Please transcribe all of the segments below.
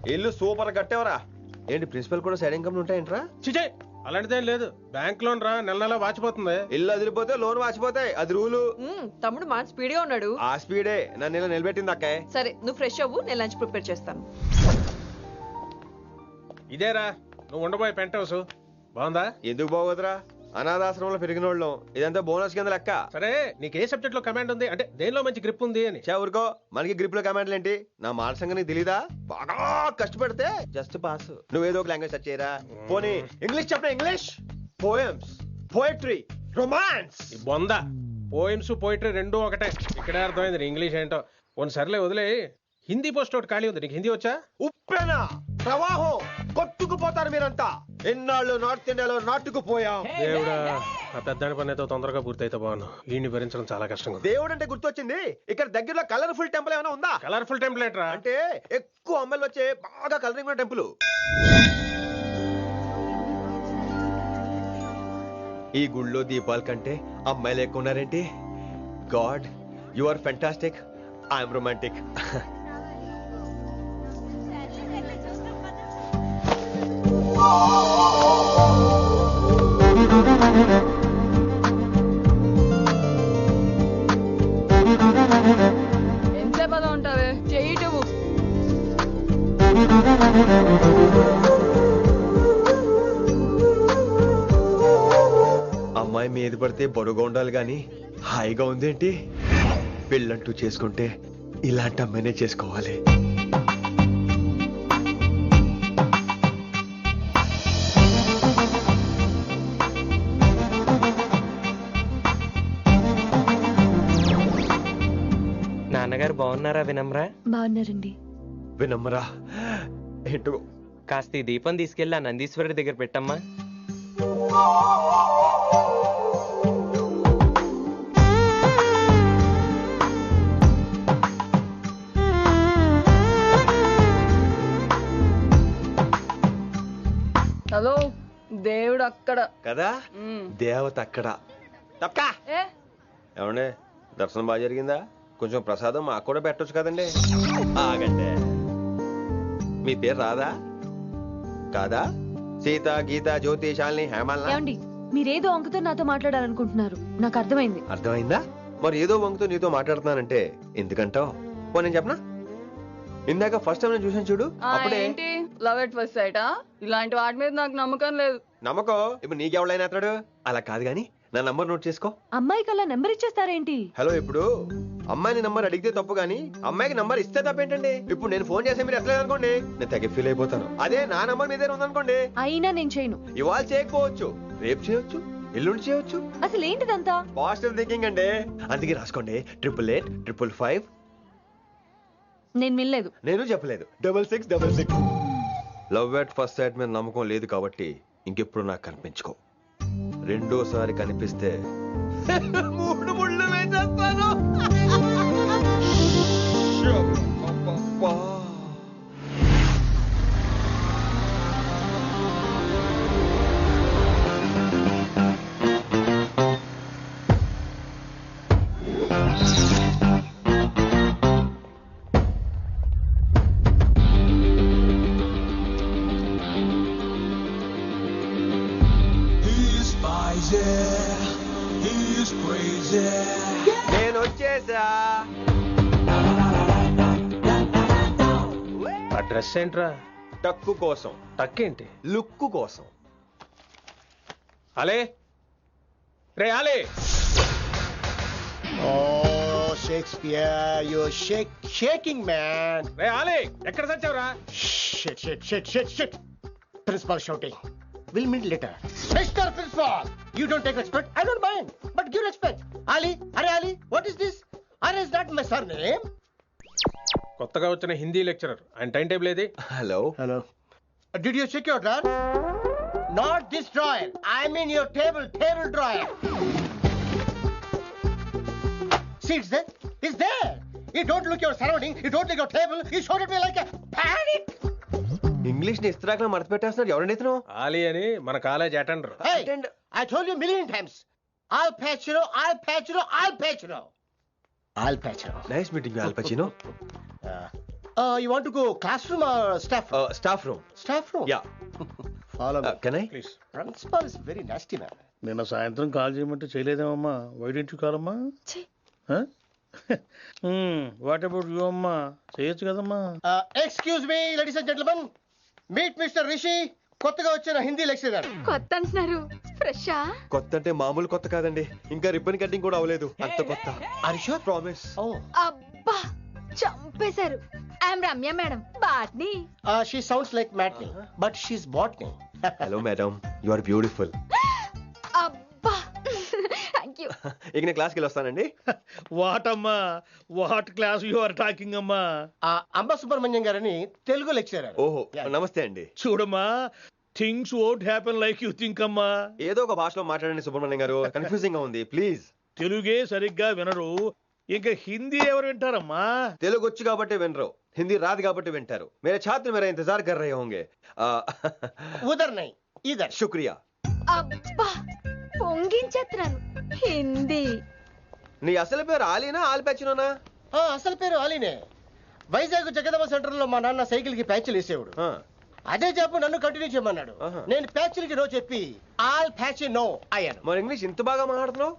ఇల్లు సూపర్ కట్టేవరా. ఏంటి ప్రిన్సిపల్ కూడా సైడ్ ఇన్కమ్ ఉంటాయంట్రా? చిచే అలాంటిదేం లేదు. బ్యాంక్ లోన్ రా, నెల నెల వాచిపోతుంది. ఇల్లు అదిరిపోతే లోన్ వాచిపోతాయి, అది రూలు. తమ్ముడు మాట స్పీడ్ గా ఉన్నాడు. ఆ స్పీడే నన్ను ఇలా నిలబెట్టింది అక్కే. సరే నువ్వు ఫ్రెష్ అవ్వు, నేను లంచ్ ప్రిపేర్ చేస్తాను. ఇదేరా నువ్వు ఉండబోయే పెంట్ హౌస్. బాగుందా? ఎందుకు బాగోదురా, అనాథాశ్రమంలో పెరిగిన వాళ్ళం. ఇదంతా బోనస్ కింద లెక్క. సరే నీకు ఏ సబ్జెక్ట్ లో కమాండ్ ఉంది, అంటే దేనిలో మంచి గ్రిప్ ఉంది అని. ఊరుకో, మనకి గ్రిప్ లో కమాండ్లు ఏంటి? నా మాట సంగతి నీకు తెలీదా? బాగా కష్టపడితే జస్ట్ పాస్. నువ్వేదో ఒక లాంగ్వేజ్ సెర్చ్ చేయరా. పోనీ ఇంగ్లీష్ చెప్పిన ఇంగ్లీష్, పోయమ్స్, పోయట్రీ, రొమాన్స్. ఈ బొంద పోయిమ్స్ పోయిటరీ రెండూ ఒకటే. ఇక్కడే అర్థమైంది ఇంగ్లీష్ ఏంటో. కొన్ని సర్లే వదిలే. హిందీ పోస్ట్ ఒకటి ఖాళీ ఉంది, నీకు హిందీ వచ్చా? ఉప్పెన ప్రవాహం కొట్టుకుపోతారు మీరంతా. ఎన్నాళ్ళు నార్త్ ఇండియాలో నాటుకుపోయాం. దేవుడా, ఆ పెద్దాడి పని అయితే తొందరగా పూర్తయితే బాగున్నాను. వీడిని భరించడం చాలా కష్టంగా ఉంది. దేవుడు అంటే గుర్తొచ్చింది, ఇక్కడ దగ్గరలో కలర్ఫుల్ టెంపుల్ ఏమైనా ఉందా? కలర్ఫుల్ టెంపుల్ ఏంట్రా? అంటే ఎక్కువ అమ్మాయిలు వచ్చే బాగా కలరింగ్ ఉన్న టెంపుల్. ఈ గుళ్ళో దీపాల కంటే అమ్మాయిలు ఎక్కువ ఉన్నారేంటి? God, you are fantastic, I'm romantic. ఎంతసేపు అలా ఉంటావే, చెయ్యటము. అమ్మాయి మీద పడితే బరువుగా ఉండాలి గాని హాయిగా ఉందేంటి? పెళ్ళంటూ చేసుకుంటే ఇలాంటి అమ్మాయినే చేసుకోవాలి. నాన్నగారు బాగున్నారా వినమ్రా? బాగున్నారండి. వినమ్రా ఏంటో. కాస్త ఈ దీపం తీసుకెళ్ళి ఆ నందీశ్వరుడి దగ్గర పెట్టమ్మా. హలో, దేవుడు అక్కడ కదా, దేవత అక్కడ. తప్పకా ఏ ఏమండే, దర్శనం బాగా జరిగిందా? కొంచెం ప్రసాదం మాకు కూడా పెట్టొచ్చు కదండి. ఆగండి, మీ పేరు రాదా? కాదా? సీత, గీత, జ్యోతి, శాలిని, హేమల్. ఏమండి, మీరేదో వంకతో నాతో మాట్లాడాలనుకుంటున్నారు, నాకు అర్థమైంది. అర్థమైందా? మరి ఏదో వంగుతో నీతో మాట్లాడుతున్నానంటే ఎందుకంటావు? పో నేను చెప్పనా? ఇందాక ఫస్ట్ టైం నేను చూసాను చూడు, అప్పుడే. ఏంటి లవ్ ఎట్ ఫస్ట్ సైటా? ఇలాంటి వాటి మీద నాకు నమ్మకం లేదు. నమ్మకం ఇప్పుడు నీకెవడైనా అతడు? అలా కాదు గాని నా నంబర్ నోట్ చేసుకో. అమ్మాయికి అలా నెంబర్ ఇచ్చేస్తారేంటి? హలో, ఇప్పుడు అమ్మాయిని నంబర్ అడిగితే తప్పు గానీ అమ్మాయికి నంబర్ ఇస్తే తప్పేంటండి? ఇప్పుడు నేను ఫోన్ చేస్తే మీరు ఎట్లా అనుకోండి, నేను తెగ ఫీల్ అయిపోతాను. అదే నా నంబర్ మీ దగ్గర ఉందనుకోండి, అయినా నేను చేయను. ఇవాళ చేయకపోవచ్చు, రేపు చేయొచ్చు, ఎల్లుండి చేయొచ్చు. అసలు ఏంటిదంతా? పాజిటివ్ థింకింగ్ అండి. అందుకే రాసుకోండి 888 555. నేను వినలేదు. నేను చెప్పలేదు 6666. లవ్ ఎట్ ఫస్ట్ సైట్ మీద నమ్మకం లేదు కాబట్టి ఇంకెప్పుడు నాకు కనిపించుకో. రెండోసారి కనిపిస్తే 3 ముళ్ళు వేసేస్తాను. నేను వచ్చేసా. ఆ డ్రెస్ ఏంట్రా? టక్కు కోసం. టక్కేంటి? లుక్కు కోసం. అలే రే అలే. Oh, Shakespeare, you're shaking, man. రే అలే, ఎక్కడ సచ్చావురా? Shit. Principal shouting. We'll meet later. Mr. Principal, you don't take respect. I don't mind, but give respect. Ali, Ali, what is this? Is that my surname? కొత్తగా వచ్చిన Hindi lecturer, ఆయన time table ఏది? Hello. Did you check your drawer? Not this drawer. I mean your table drawer. See, it's there. It's there. You don't look your surrounding. You don't look your table. You showed at me like a panic. English ని ఇస్త్రాక్ మడత పెట్టేస్తున్నారు. ఎవరండి ఇతను? ఆలీ అని మన college attender. Hey, I told you a million times. Al Pacino. Nice meeting, all పచినో. You want to go classroom or staff room? Staff room Staff room? Yeah Follow me. Can I please. Principal is very nasty man. నిన్న సాయంత్రం call చేయమంటే చేయలేదేమమ్మా వైడెంట్ కాలమ్మా ఛీ. What about you అమ్మా చేయొచ్చు కదమ్మా. Excuse me, ladies and gentlemen. Meet Mr. Rishi, కొత్తగా వచ్చిన Hindi lecturer. కొత్త అంటున్నారు, ఫ్రెషా? కొత్త అంటే మామూలు కొత్త కాదండి, ఇంకా రిబ్బన్ కటింగ్ కూడా అవ్వలేదు, అంత కొత్త. Are you sure? Promise. Oh. అబ్బా చంపేశారు. I'm Ramya madam, botany. She sounds like Matney, but she's botany. Hello madam, you are beautiful. అబ్బా థ్యాంక్ యూ. ఇక నేను క్లాస్కి వెళ్ళి వస్తానండి. వాట్ అమ్మా, what class you are talking అమ్మా. అంబ సుబ్రహ్మణ్యం గారని తెలుగు లెక్చరర్. ఓహో నమస్తే అండి. చూడమ్మా, things won't happen like you think అమ్మా. ఏదో ఒక భాషలో మాట్లాడండి సుబ్రహ్మణ్యం గారు, కన్ఫ్యూజింగ్ గా ఉంది ప్లీజ్. తెలుగే సరిగ్గా వినరు, ఇంకా హిందీ ఎవరు వింటారమ్మా. తెలుగు వచ్చు కాబట్టి వినరు, హిందీ రాదు కాబట్టి వింటారు. మేరే ఛాత్ర మేరా ఇంతజార్ కర్ రహే హోంగే. ఉదర్ నై ఇదర్. శుక్రియా. అబ్బా పొంగించేస్తున్నాను. హిందీ. నీ అసలు పేరు ఆలీనా ఆల్పచ్చినోనా? అసలు పేరు ఆలీనే. వైజాగ్ జగదమ్మ సెంటర్ లో మా నాన్న సైకిల్ కి ప్యాచ్లు వేసేవాడు. అదే జాబ్ నన్ను కంటిన్యూ చేయమన్నాడు. నేను ప్యాచ్లకి నో చెప్పి ఆల్ ప్యాచ్ నో అయ్యాను. మరి ఇంగ్లీష్ ఇంత బాగా మాట్లాడుతున్నావు?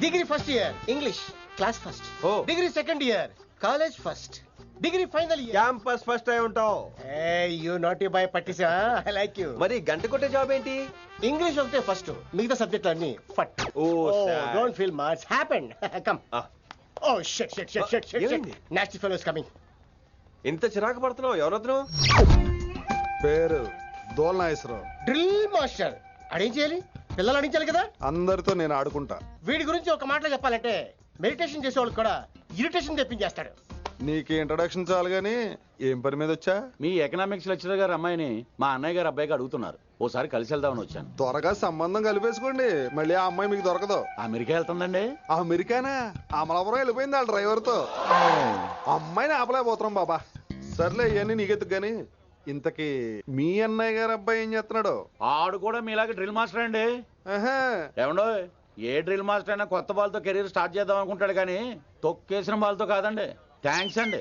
Degree first year English class first. Oh. Degree second year college first. Degree final year campus first అయి ఉంటావు. యూ నాటీ బాయ్ పట్టిసా. I like you. మరి గంట కొట్టే జాబ్ ఏంటి? ఇంగ్లీష్ ఒకటే ఫస్ట్, మిగతా సబ్జెక్టులు అన్ని ఫట్. sad. Don't feel much happened. Come. Oh shit shit shit shit shit. ఏమైంది? Nasty fellows coming. ఇంత చిరాకు పడుతున్నావు, ఎవరొద్దు? పేరు దోల్నాగేశ్వరరావు. Drill master. అడేం చేయాలి? పిల్లలు అడించాలి కదా. అందరితో నేను ఆడుకుంటా. వీడి గురించి ఒక మాటలో చెప్పాలంటే మెడిటేషన్ చేసే వాళ్ళకి కూడా ఇరిటేషన్ తెప్పించేస్తాడు. నీకు ఇంట్రడక్షన్ చాలు గానీ ఏం పని మీద వచ్చా? మీ ఎకనామిక్స్ లెక్చరర్ గారు అమ్మాయిని మా అన్నయ్య గారు అబ్బాయికి అడుగుతున్నారు, ఓసారి కలిసి వెళ్దామని వచ్చాను. త్వరగా సంబంధం కలిపేసుకోండి, మళ్ళీ ఆ అమ్మాయి మీకు దొరకదు. అమెరికా వెళ్తుందండి. అమెరికానా? అమలాపురం వెళ్ళిపోయింది వాళ్ళ డ్రైవర్ తో. అమ్మాయిని ఆపలేకపోతున్నాం బాబా. సర్లే ఇవన్నీ నీకెత్తుకు గాని, ఇంతకీ మీ అన్నయ్య గారు అబ్బాయి ఏం చేస్తున్నాడు? ఆడు కూడా మీలాగే డ్రిల్ మాస్టర్ అండి. ఆహా. ఏమండో, ఏ డ్రిల్ మాస్టర్ అయినా కొత్త బాల్తో కెరీర్ స్టార్ట్ చేద్దాం అనుకుంటాడు కానీ తొక్కేసిన బాల్తో కాదండి. థ్యాంక్స్ అండి.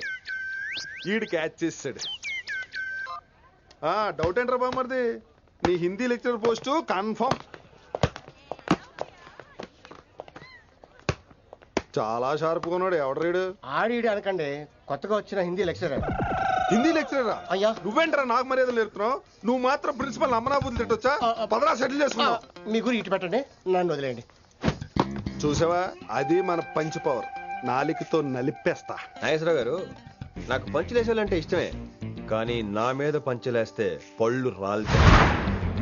ఈడు క్యాచ్ చేసాడు. డౌట్ ఏంట్రా బామ్మర్ది, నీ హిందీ లెక్చరర్ పోస్టు కన్ఫర్మ్. చాలా షార్ప్గా ఉన్నాడు. ఎవడరీడు? ఆడిడు అనకండి, కొత్తగా వచ్చిన హిందీ లెక్చరర్. హిందీ లెక్చరరా? అయ్యా. నువ్వేంట్రా నాకు మర్యాదలు నేర్పుతున్నావు? నువ్వు మాత్రం ప్రిన్సిపల్ అమ్మనాబుద్ధి తిట్టొచ్చా? పదరా సెటిల్ చేసుకున్నావు. మీ గురి ఇటు పెట్టండి, నన్ను వదిలేయండి. చూసావా, అది మన పంచ్ పవర్. నాలికతో నలిపేస్తా. నాగేశ్వరరావు గారు, నాకు పంచులేసాలంటే ఇష్టమే, కానీ నా మీద పంచులేస్తే పళ్ళు రాలుతాయి.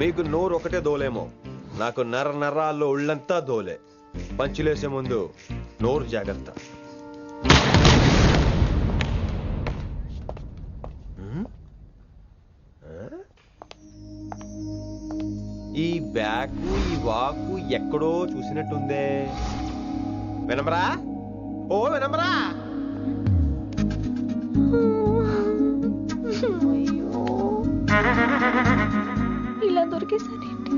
మీకు నోరు ఒకటే దోలేమో, నాకు నరాల్లో ఉళ్ళంతా దోలే. పంచులేసే ముందు నోరు జాగ్రత్త. ఈ బ్యాకు ఈ వాకు ఎక్కడో చూసినట్టుందే. వినమరా? ఓ వినమరా? ఇలా దొరికేసాడేంటి?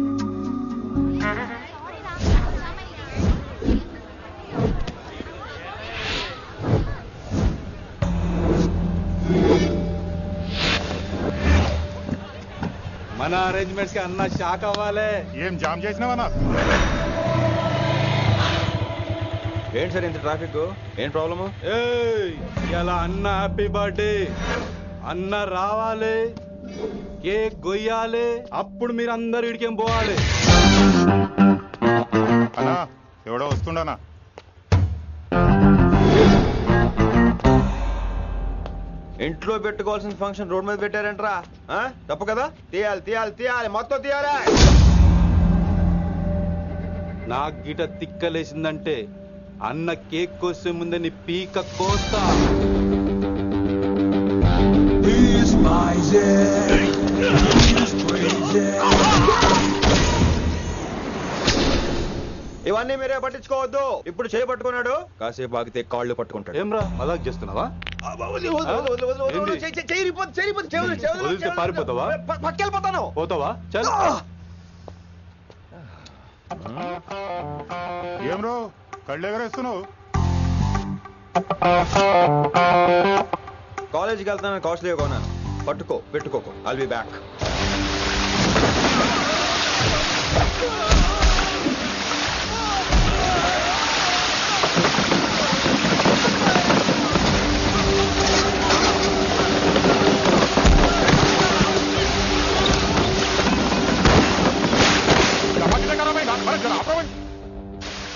మన అరేంజ్మెంట్స్ కి అన్న షాక్ అవ్వాలి. ఏం జామ్ చేసినావన్నా? ఏంటి సార్ ఇంత ట్రాఫిక్? ఏం ప్రాబ్లము? ఇలా అన్న హ్యాపీ బర్త్డే, అన్న రావాలి, కేక్ గొయ్యాలి, అప్పుడు మీరు అందరు ఇడికేం పోవాలి. అన్నా ఎవడో వస్తుండనా? ఇంట్లో పెట్టుకోవాల్సిన ఫంక్షన్ రోడ్ మీద పెట్టారంట్రా. తప్పు కదా? తీయాలి తీయాలి తీయాలి, మొత్తం తీయాలి. నాకు గిట తిక్కలేసిందంటే అన్న కేక్ కోసే ముందే నీ పీక కోస్తా. ఇవన్నీ మీరే పట్టించుకోవద్దు. ఇప్పుడు చేయి పట్టుకున్నాడు, కాసేపు ఆగితే కాళ్ళు పట్టుకుంటాడు. ఏమ్రా మజాక్ చేస్తున్నావా? వదిలితే పారిపోతావా? పక్కెళ్ళిపోతాను. పోతావా? చల్. ఏం రో కళ్ళు ఎగరేస్తున్నావు? కాలేజీకి వెళ్తానని కాస్ట్లీగా కొన్నాను. పట్టుకో, పెట్టుకోకు. I'll be back.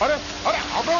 अरे अरे ऑटो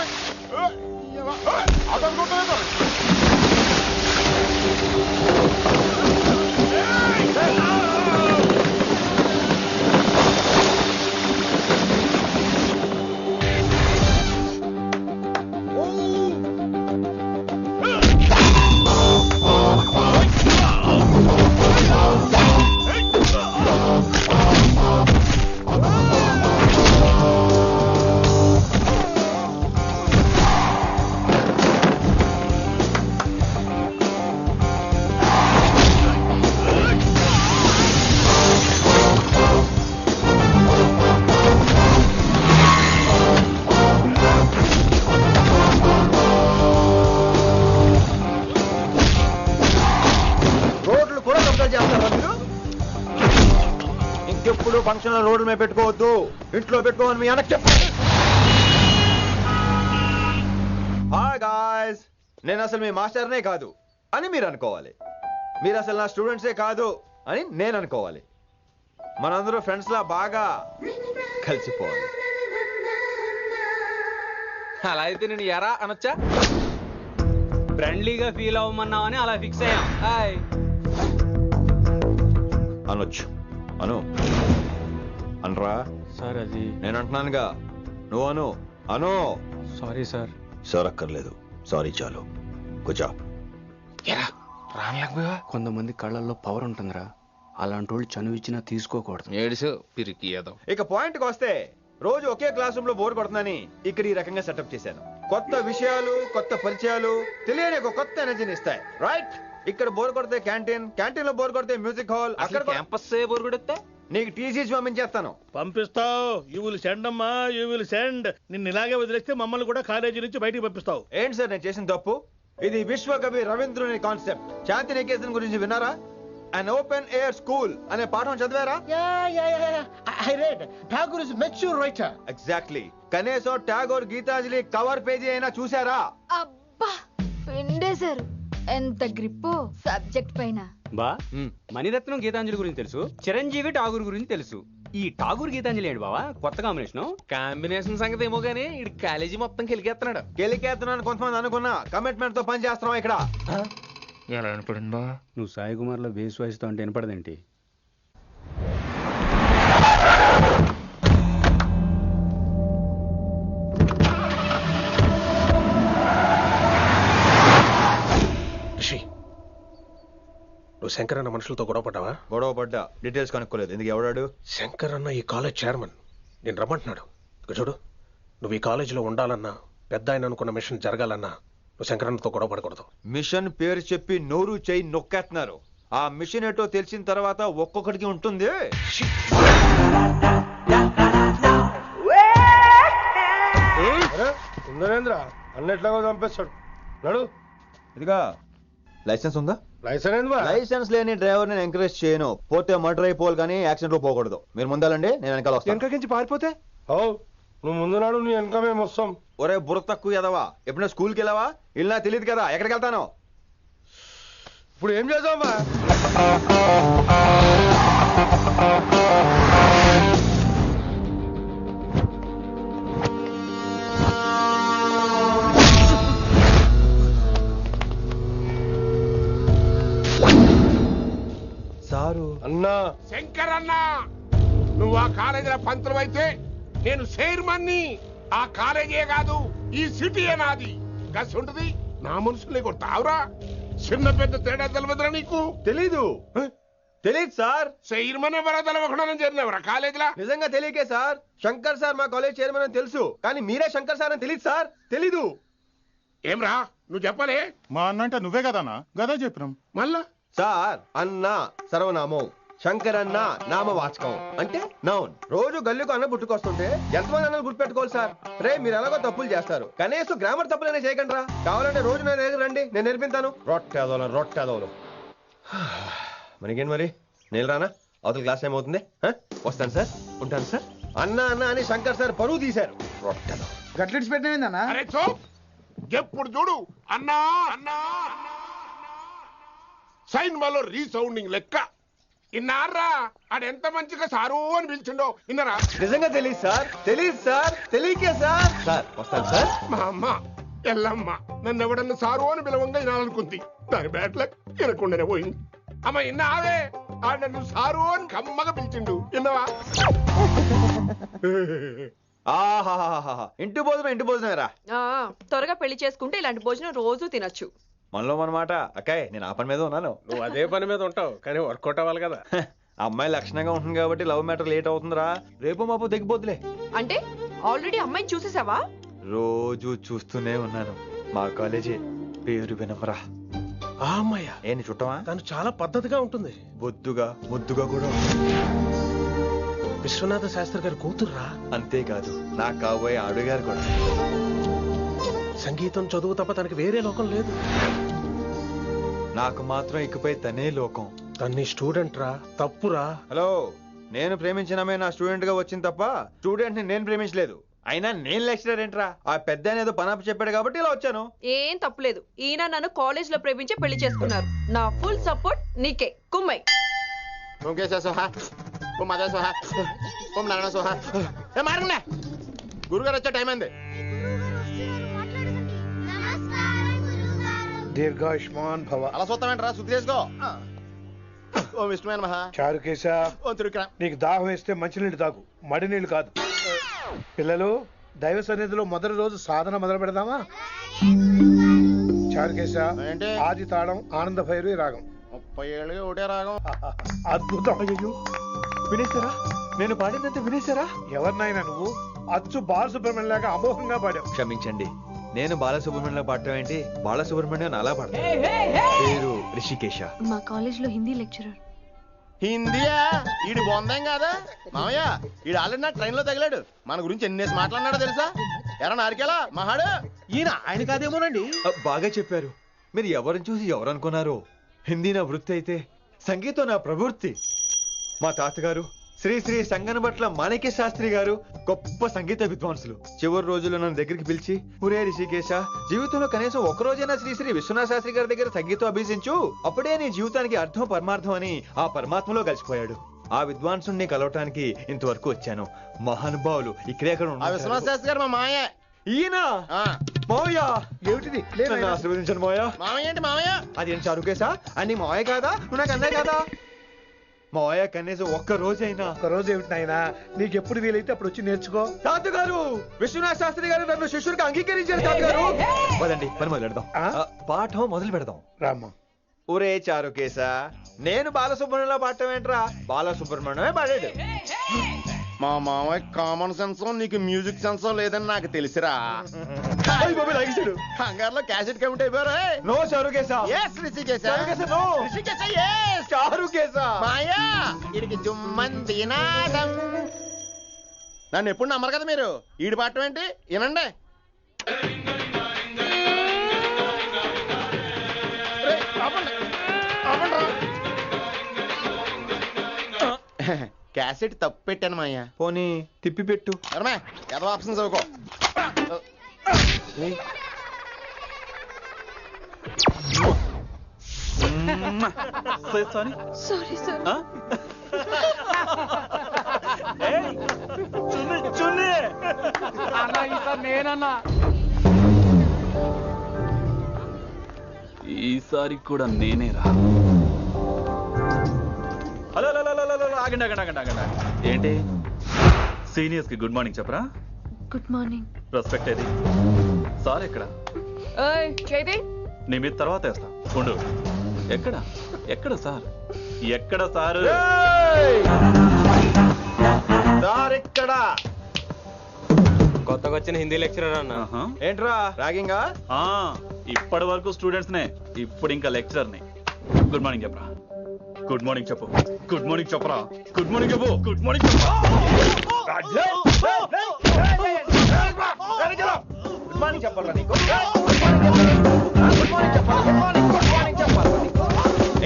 ఇంకెప్పుడు ఫంక్షన్ రోడ్ల మీద పెట్టుకోవద్దు, ఇంట్లో పెట్టుకోమని మీ అన్నకు చెప్పండి. హాయ్ గాయ్స్, నేను అసలు మీ మాస్టర్నే కాదు అని మీరు అనుకోవాలి. మీరు అసలు నా స్టూడెంట్సే కాదు అని నేను అనుకోవాలి. మనందరూ ఫ్రెండ్స్ లా బాగా కలిసిపోవాలి. అలా అయితే నేను ఎరా అనొచ్చా? ఫ్రెండ్లీగా ఫీల్ అవ్వమన్నావని అలా ఫిక్స్ అయ్యాం. హాయ్ అనొచ్చు. అను అనరా సార్. అది నేను అంటున్నానుగా, నువ్వు అను. అను. Sorry sir. సార్ అక్కర్లేదు, సారీ చాలు. కూర్చో. రానలేకపోయా? కొంతమంది కళ్ళల్లో పవర్ ఉంటుందిరా, అలాంటి వాళ్ళు చనువు ఇచ్చినా తీసుకోకూడదు. ఏడిసో పిరికి ఏదో. ఇక పాయింట్కి వస్తే, రోజు ఒకే క్లాస్ రూమ్ లో బోర్ కొడుతుందని ఇక్కడ ఈ రకంగా సెటప్ చేశాను. కొత్త విషయాలు, కొత్త పరిచయాలు తెలియని ఒక కొత్త ఎనర్జీని ఇస్తాయి. రైట్? ఇక్కడ బోర్ కొడితే క్యాంటీన్, క్యాంటీన్ లో బోర్ కొడితే మ్యూజిక్ హాల్, అక్కడ క్యాంపస్ బోర్ కొడితే నీకు టీసీస్ పంపించేస్తాను. పంపిస్తావు. యూ విల్ సెండ్ అమ్మా, యూ విల్ సెండ్. నిన్ను ఇలాగే వదిలేస్తే మమ్మల్ని కూడా కాలేజీ నుంచి బయటికి పంపిస్తావు. ఏంటి సార్ నేను చేసిన తప్పు? ఇది విశ్వకవి రవీంద్రుని కాన్సెప్ట్. శాంతి నికేతన్ గురించి విన్నారా? అన్ ఓపెన్ ఎయిర్ స్కూల్ అనే పాఠం చదివారా? I read. Tagore is a mature writer. Exactly. కనీసం టాగోర్ గీతాంజలి కవర్ పేజీ అయినా చూసారా? అబ్బా పిండేశారు. ఎంత గ్రిప్పు సబ్జెక్ట్ పైన. బా మణిరత్నం గీతాంజలి గురించి తెలుసు, చిరంజీవి ఠాగూర్ గురించి తెలుసు. ఈ ఠాగూర్ గీతాంజలి ఏంటి బావా కొత్త కాంబినేషన్ సంగతి ఏమో గానీ ఈ కాలేజీ మొత్తం కెలికేస్తున్నాడు. కెలికేస్తున్నాను కొంతమంది అనుకున్నా, కమిట్మెంట్ తో పని చేస్తున్నాం ఇక్కడ. ఎలా వినపడింది బా? నువ్వు సాయి కుమార్ లో బేస్ వాయిస్తో అంటే వినపడదేంటి? నువ్వు శంకర్ అన్న మనుషులతో గొడవ పడ్డావా? గొడవ పడ్డా, డీటెయిల్స్ కనుక్కోలేదు. ఎందుకు? ఎవడాడు? శంకర్ అన్న ఈ కాలేజ్ చైర్మన్. నేను రమ్మంటున్నాడు. ఇక చూడు, నువ్వు ఈ కాలేజీలో ఉండాలన్నా, పెద్ద ఆయన అనుకున్న మిషన్ జరగాలన్నా నువ్వు శంకర్ అన్నతో గొడవ పడకూడదు. మిషన్ పేరు చెప్పి నోరు చేయి నొక్కేస్తున్నారు. ఆ మిషన్ ఏటో తెలిసిన తర్వాత ఒక్కొక్కడికి ఉంటుంది. అన్నట్లాగా చంపేస్తాడు. నడు. ఇదిగా లైసెన్స్ ఉందా? లైసెన్స్ లేని డ్రైవర్ నేను ఎంకరేజ్ చేయను. పోతే మర్డర్ అయిపోవాలి కానీ యాక్సిడెంట్ లో పోకూడదు. మీరు ముందాలండి, నేను వెనకాల వస్తాను. వెనకకించి పారిపోతే నువ్వు ముందు నాడు నీ వెనక మేము వస్తాం. ఒరే బుర్ర తక్కువ ఎదవా, ఎప్పుడైనా స్కూల్కి వెళ్ళావా? ఇలా తెలియదు కదా ఎక్కడికి వెళ్తాను. ఇప్పుడు ఏం చేద్దామా? సారు అన్నా, శంకర్ అన్న, నువ్వు ఆ కాలేజీలో పంతులు అయితే నేను చైర్మన్ని. ఆ కాలేజీ కాదు, ఈ సిటీయే నాది. గస్ ఉంటుంది నా మనుషుల్ని కొట్టావురా. చిన్న పెద్ద తేడా తెలియదురా నీకు? తెలీదు సార్. చైర్మన్ ఎవరో తెలవకుండా చేరినవరా కాలేజీలో? నిజంగా తెలియకే సార్. శంకర్ సార్ మా కాలేజ్ చైర్మన్ అని తెలుసు, కానీ మీరే శంకర్ సార్ అని తెలియదు సార్. తెలీదు. ఏమ్రా నువ్వు చెప్పలే? మా అన్న అంటే నువ్వే కదన్నా? గదా చెప్పినాం. మళ్ళా సార్ అన్న సర్వనామం. శంకరన్న నామవాచకం అంటే నౌన్. రోజు గల్లీకు అన్న పుట్టుకొస్తుంటే ఎంతమంది అన్నలు గుర్తుపెట్టుకోవాలి సార్? రే మీరు ఎలాగో తప్పులు చేస్తారు, కనీసం గ్రామర్ తప్పులైనా చేయకండి రా. కావాలంటే రోజు నేను దగ్గర రండి, నేను నేర్పిస్తాను. రొట్టెదోలు మనకేంటి మరి? నేను రానా? అవతల క్లాస్ ఏమవుతుంది? వస్తాను సార్, ఉంటాను సార్. అన్న అన్న అని శంకర్ సార్ పరువు తీశారు. రొట్టెదో గట్లెట్స్ పెట్టినా అరే చో ఎప్పుడు చూడు అన్నా అన్నా సైన్ malo రీసౌండింగ్ లెక్క. ఇన్నారా ఆడెంత మంచిగా సారు అని పిలిచిండో ఇన్నరా? నిజంగా తెలియదు సార్, తెలియకే సార్. సార్ వస్తాను సార్. మా అమ్మ ఎల్లమ్మ నన్ను ఎవడన్నా సారు అని పిలవంగా వినాలనుకుంది. దాని బ్యాట్లక్ వినకుండానే పోయింది. అమ్మ ఇన్నావే ఆడ నన్ను సారు అని కమ్మగా పిలిచిండు, విన్నవా? ఆహాహాహా ఇంటి భోజనమేరా. త్వరగా పెళ్లి చేసుకుంటే ఇలాంటి భోజనం రోజు తినొచ్చు. మనలో మనమాట. అక్కాయ్ నేను ఆ పని మీద ఉన్నాను. నువ్వు అదే పని మీద ఉంటావు, కానీ వర్కౌట్ అవ్వాలి కదా. అమ్మాయి లక్షణంగా ఉంటుంది కాబట్టి లవ్ మ్యాటర్ లేట్ అవుతుందిరా. రేపు మాపు దిగిపోతులే. అంటే ఆల్రెడీ అమ్మాయిని చూసేసావా? రోజు చూస్తూనే ఉన్నాను. మా కాలేజీ పేరు వినమరా. ఆ అమ్మాయ ఏంటి చుట్టమా? తను చాలా పద్ధతిగా ఉంటుంది, బొద్దుగా ముద్దుగా కూడా. విశ్వనాథ శాస్త్రి గారి కూతుర్రా. అంతేకాదు నా కాబోయే ఆడుగారు కూడా. సంగీతం చదువు తప్ప తనకి వేరే లోకం లేదు. నాకు మాత్రం ఇకపై తనే లోకం. తన్ని స్టూడెంట్ రా, తప్పురా. హలో, నేను ప్రేమించినమే నా స్టూడెంట్ గా వచ్చింది తప్ప స్టూడెంట్ ని నేను ప్రేమించలేదు. అయినా నేను లెక్చరర్ ఏంట్రా? ఆ పెద్ద ఏదో పనాపు చెప్పాడు కాబట్టి ఇలా వచ్చాను. ఏం తప్పులేదు. ఈయన నన్ను కాలేజ్ లో ప్రేమించి పెళ్లి చేసుకున్నారు. నా ఫుల్ సపోర్ట్ నీకే. కుమ్మై గురుగారు వచ్చే టైం అయింది. దీర్ఘాయుష్మాన్ భవ. అలా చూస్తామంటారా? శుద్ధి చేసుకో. ఓ విష్ణుమైన మహా చారుకేశ, ఓ తిరుక్రా. నీకు దాహం వేస్తే మంచినీళ్ళు తాగు, మడి నీళ్ళు కాదు. పిల్లలు, దైవ సన్నిధిలో మొదటి రోజు సాధన మొదలు పెడదామా? చారుకేశ, ఆది తాళం ఆనంద భైరవి రాగం. 30 ఏళ్ళుగా ఒకటే రాగం. అద్భుతం. అయ్యో వినేశారా? నేను పాడిందంటే వినేశారా? ఎవరినైనా నువ్వు అచ్చు బాలసుబ్రహ్మణ్యం లాగా అమోఘంగా పాడావు. క్షమించండి, నేను బాలసుబ్రహ్మణ్యంలో పాడటం ఏంటి? బాలసుబ్రహ్మణ్యం అలా పాడతాను. పేరు రిషికేశ. మా కాలేజ్ లో హిందీ లెక్చరర్. హిందీయా? ఈడు బొందేం కాదా మామయ్య? ఈడు ఆల్రెడీ నా ట్రైన్ లో తగిలాడు. మన గురించి ఎన్నేసి మాట్లాడినాడో తెలుసా? ఎరా నారికేలా మహాడు ఈయన ఆయన కాదేమోనండి. బాగా చెప్పారు. మీరు ఎవరిని చూసి ఎవరు అనుకున్నారు? హిందీ నా వృత్తి అయితే సంగీతం నా ప్రవృత్తి. మా తాతగారు శ్రీ శ్రీ సంగనబట్ల మాణిక్య శాస్త్రి గారు గొప్ప సంగీత విద్వాంసులు. చివరి రోజుల్లో నన్ను దగ్గరికి పిలిచి, ఒరే రిషికేశ, జీవితంలో కనీసం ఒక్కరోజైనా శ్రీ శ్రీ విశ్వనాథ శాస్త్రి గారి దగ్గర సంగీతం అభ్యసించు, అప్పుడే నీ జీవితానికి అర్థం పరమార్థం అని ఆ పరమాత్మలో కలిసిపోయాడు. ఆ విద్వాంసుని కలవటానికి ఇంతవరకు వచ్చాను. మహానుభావులు ఇక్కడే విశ్వనాథ శాస్త్రి గారు మా మాయ. ఈయన మావయ్య. ఏమిటిది? నన్ను ఆశీర్వదించండి మావయ్య. మామయ్య ఏంటి మామయ్య? అదేం చారుకేశా? అని మావయ్య కాదా? నువ్వు నాకు అన్నాయి కదా. మావయ్య కనీసం ఒక్క రోజైనా. ఒక్క రోజు ఏమిటి నాయనా? నీకు ఎప్పుడు వీలైతే అప్పుడు వచ్చి నేర్చుకో. తాతగారు, విశ్వనాథ శాస్త్రి గారు నన్ను శిష్యుడికి అంగీకరించారు. తాతగారు పదండి, పని మొదలు పెడదాం. పాఠం మొదలు పెడదాం. రామ్మా. ఒరే చారుకేశా, నేను బాలసుబ్రహ్మణ్యంలో పాడటం ఏంట్రా? బాలసుబ్రహ్మణ్యమే పాడాడు. మా మామయ్య కామన్ సెన్స్, నీకు మ్యూజిక్ సెన్స్ లేదని నాకు తెలిసిరా. హంగార్లో క్యాసెట్ కమిట్ అయిపోయారు. No Charukesha. yes Rishikesha. No Rishikesha. yes Charukesha. మాయా ఇడికి జుమ్మంది నాదం. నన్ను ఎప్పుడు నమ్మరు కదా మీరు. ఈడి పాడటం ఏంటి? వినండి. క్యాసెట్ తప్పు పెట్టాను మాయ్యా. పోనీ తిప్పి పెట్టు. ఏదో ఆప్షన్ చదువుకో. Sorry sir. నేనన్నా ఈసారి కూడా నేనేరా. హలో ఆగండి ఆగండి ఆగండి ఆగండి. ఏంటి సీనియర్స్ కి గుడ్ మార్నింగ్ చెప్పరా? Good morning. రెస్పెక్ట్ ఏది? సార్ ఎక్కడ? నీ మీద తర్వాత వేస్తా ఉండు. ఎక్కడ ఎక్కడ సార్? ఎక్కడ సార్? కొత్తగా వచ్చిన హిందీ లెక్చరర్ అన్న. ఏంట్రా ర్యాగింగా? ఇప్పటి వరకు స్టూడెంట్స్ నే, ఇప్పుడు ఇంకా లెక్చరర్ ని. గుడ్ మార్నింగ్ చెప్పరా గుడ్ మార్నింగ్ చెప్పు గుడ్ మార్నింగ్ చెప్పరా గుడ్ మార్నింగ్ చెప్పు గుడ్ మార్నింగ్ చెప్పు గుడ్ మార్నింగ్ చెప్పాలా నీకు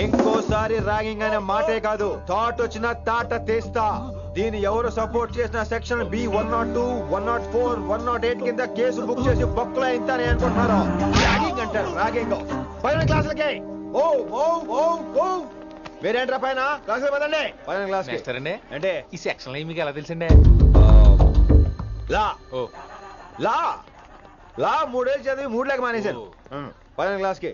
ఇంకోసారి ర్యాగింగ్ అనే మాటే కాదు థాట్ వచ్చిన తాట తీస్తా దీన్ని ఎవరు సపోర్ట్ చేసిన సెక్షన్ బి 102 104 108 కింద కేసు బుక్ చేసి బొక్కలో ఇంతానే అనుకుంటున్నారు ర్యాగింగ్ అంటారు ర్యాగింగ్ పైన క్లాసులకి ఓ ఓ ఓ ఓ మీరేంట్రా పైన క్లాసులు పదండి పైన క్లాస్ అంటే ఈ సెక్షన్ మీకు ఎలా తెలిసిండే లా లా లా 3 ఏళ్ళు చదివి 3 లేక మానేశాను పైన క్లాస్కి